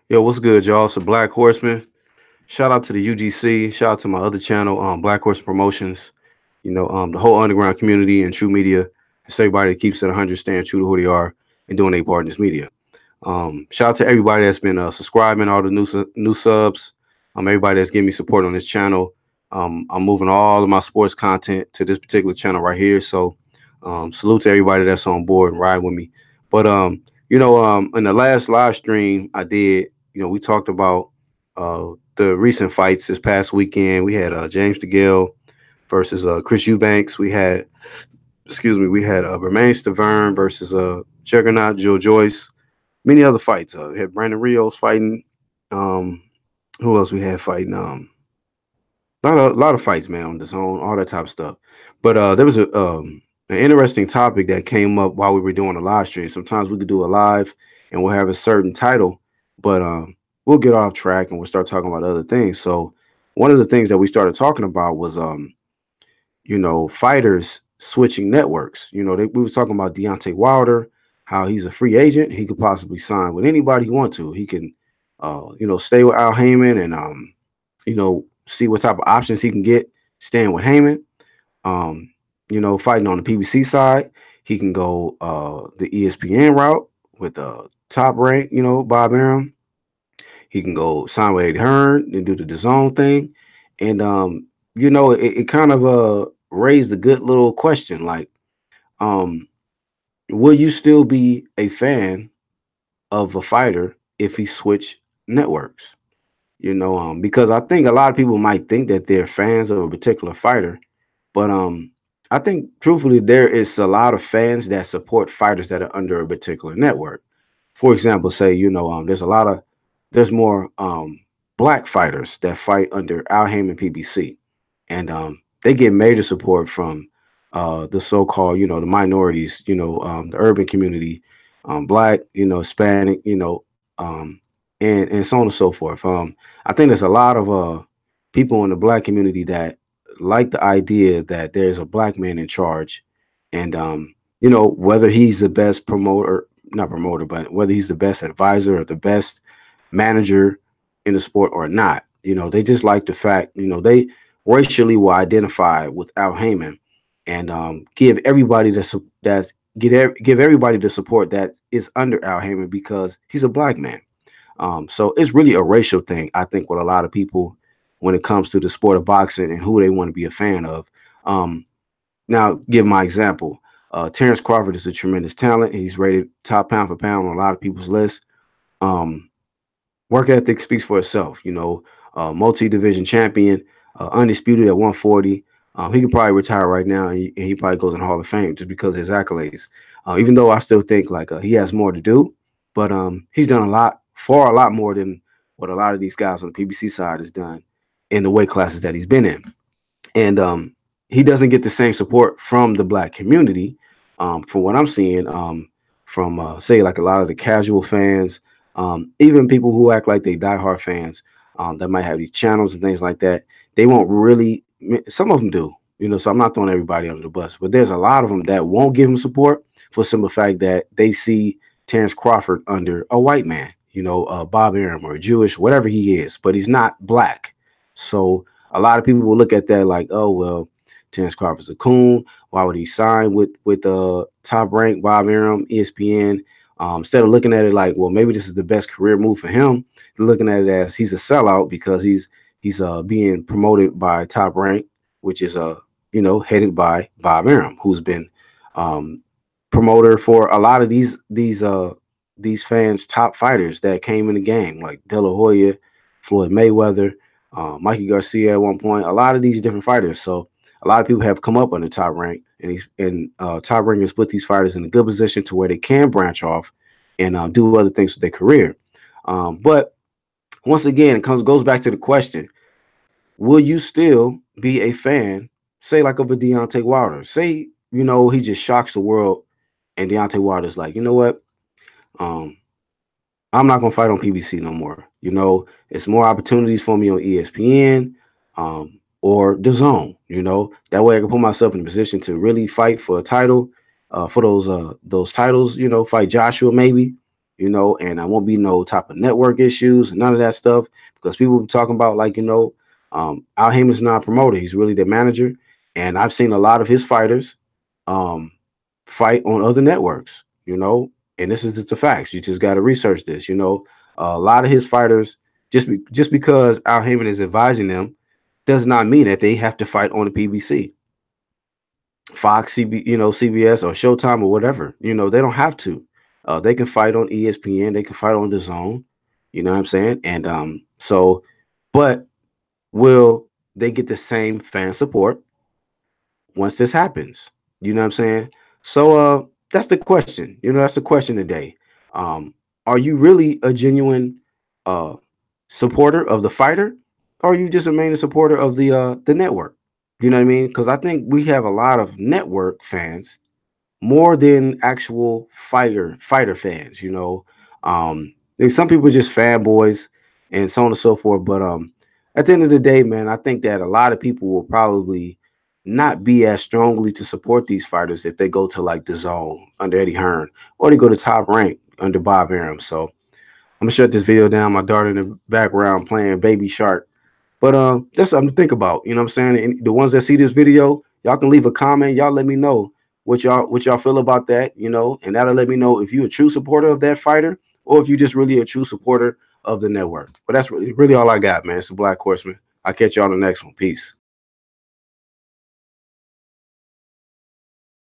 Yo, what's good, y'all? It's a Black Horseman. Shout out to the UGC. Shout out to my other channel, Black Horse Promotions. The whole underground community and True Media. It's everybody that keeps it 100, staying true to who they are and doing their part in this media. Shout out to everybody that's been subscribing, all the new subs. Everybody that's giving me support on this channel. I'm moving all of my sports content to this particular channel right here. So, salute to everybody that's on board and ride with me. But in the last live stream I did, we talked about the recent fights this past weekend. We had James DeGale versus Chris Eubanks. We had Romain Stavern versus Juggernaut Joe Joyce. Many other fights. We had Brandon Rios fighting. Um, who else we had fighting? A lot of fights, man, on the zone, all that type of stuff. But there was an interesting topic that came up while we were doing a live stream. Sometimes we could do a live and we'll have a certain title, but we'll get off track and we'll start talking about other things. So one of the things that we started talking about was fighters switching networks. We were talking about Deontay Wilder, how he's a free agent. He could possibly sign with anybody he wants to. He can, stay with Al Heyman and, see what type of options he can get staying with Heyman. Fighting on the PBC side, he can go the ESPN route with Top Rank, Bob Arum. He can go sign with Eddie Hearn and do the DAZN thing. And, it kind of raised a good little question like, will you still be a fan of a fighter if he switch networks? Because I think a lot of people might think that they're fans of a particular fighter, but I think truthfully there is a lot of fans that support fighters that are under a particular network. For example, say there's more black fighters that fight under Al Heyman PBC, and they get major support from the so-called the minorities, the urban community, black, Hispanic, and so on and so forth. I think there's a lot of people in the black community that like the idea that there's a black man in charge, and whether he's the best promoter, not promoter, but whether he's the best advisor or the best manager in the sport or not. They just like the fact, they racially will identify with Al Heyman and give everybody give everybody the support that is under Al Heyman because he's a black man. So it's really a racial thing, I think, with a lot of people when it comes to the sport of boxing and who they want to be a fan of. Now, give my example. Terrence Crawford is a tremendous talent. He's rated top pound for pound on a lot of people's lists. Work ethic speaks for itself. Multi-division champion, undisputed at 140. He could probably retire right now, and he probably goes in the Hall of Fame just because of his accolades. Even though I still think like he has more to do, but he's done far a lot more than what a lot of these guys on the PBC side has done in the weight classes that he's been in. And he doesn't get the same support from the black community, from what I'm seeing, from say like a lot of the casual fans, even people who act like they diehard fans that might have these channels and things like that. They won't really. Some of them do, So I'm not throwing everybody under the bus, but there's a lot of them that won't give him support for the simple fact that they see Terrence Crawford under a white man, Bob Arum or Jewish, whatever he is, but he's not black. So a lot of people will look at that like, oh, well, Terrence Crawford's a coon. Why would he sign with Top Rank, Bob Arum, ESPN? Instead of looking at it like, well, maybe this is the best career move for him, they're looking at it as he's a sellout because he's being promoted by Top Rank, which is headed by Bob Arum, who's been promoter for a lot of these fans' top fighters that came in the game, like De La Hoya, Floyd Mayweather, Mikey Garcia at one point. A lot of these different fighters. So a lot of people have come up under Top Rank, and Top Rank has put these fighters in a good position to where they can branch off and do other things with their career. But once again, goes back to the question: will you still be a fan, say like of a Deontay Wilder? Say he just shocks the world, and Deontay Wilder's like, you know what? I'm not gonna fight on PBC no more. It's more opportunities for me on ESPN. Or DAZN, that way I can put myself in a position to really fight for a title, for those titles, fight Joshua maybe, you know, and I won't be no type of network issues, none of that stuff, because people be talking about like, you know, Al Heyman's not a promoter, he's really the manager, and I've seen a lot of his fighters um, fight on other networks, you know, and this is just the facts. You just got to research this, you know. A lot of his fighters, just because Al Heyman is advising them, does not mean that they have to fight on the PBC, Fox, you know, CBS or Showtime or whatever. You know, they don't have to. They can fight on ESPN. They can fight on the Zone. You know what I'm saying? And so, but will they get the same fan support once this happens? You know what I'm saying? So that's the question. You know, that's the question today. Um, are you really a genuine uh supporter of the fighter, or are you just a main supporter of the network? You know what I mean? Because I think we have a lot of network fans more than actual fighter fans. You know, there's some people are just fanboys and so on and so forth. But at the end of the day, man, I think that a lot of people will probably not be as strongly to support these fighters if they go to like the Zone under Eddie Hearn or they go to Top Rank under Bob Arum. So I'm gonna shut this video down. My daughter in the background playing Baby Shark. But that's something to think about. You know what I'm saying? And the ones that see this video, y'all can leave a comment. Y'all let me know what y'all feel about that, you know, and that'll let me know if you're a true supporter of that fighter or if you're just really a true supporter of the network. But that's really all I got, man. It's the Black Horseman. I'll catch y'all on the next one. Peace.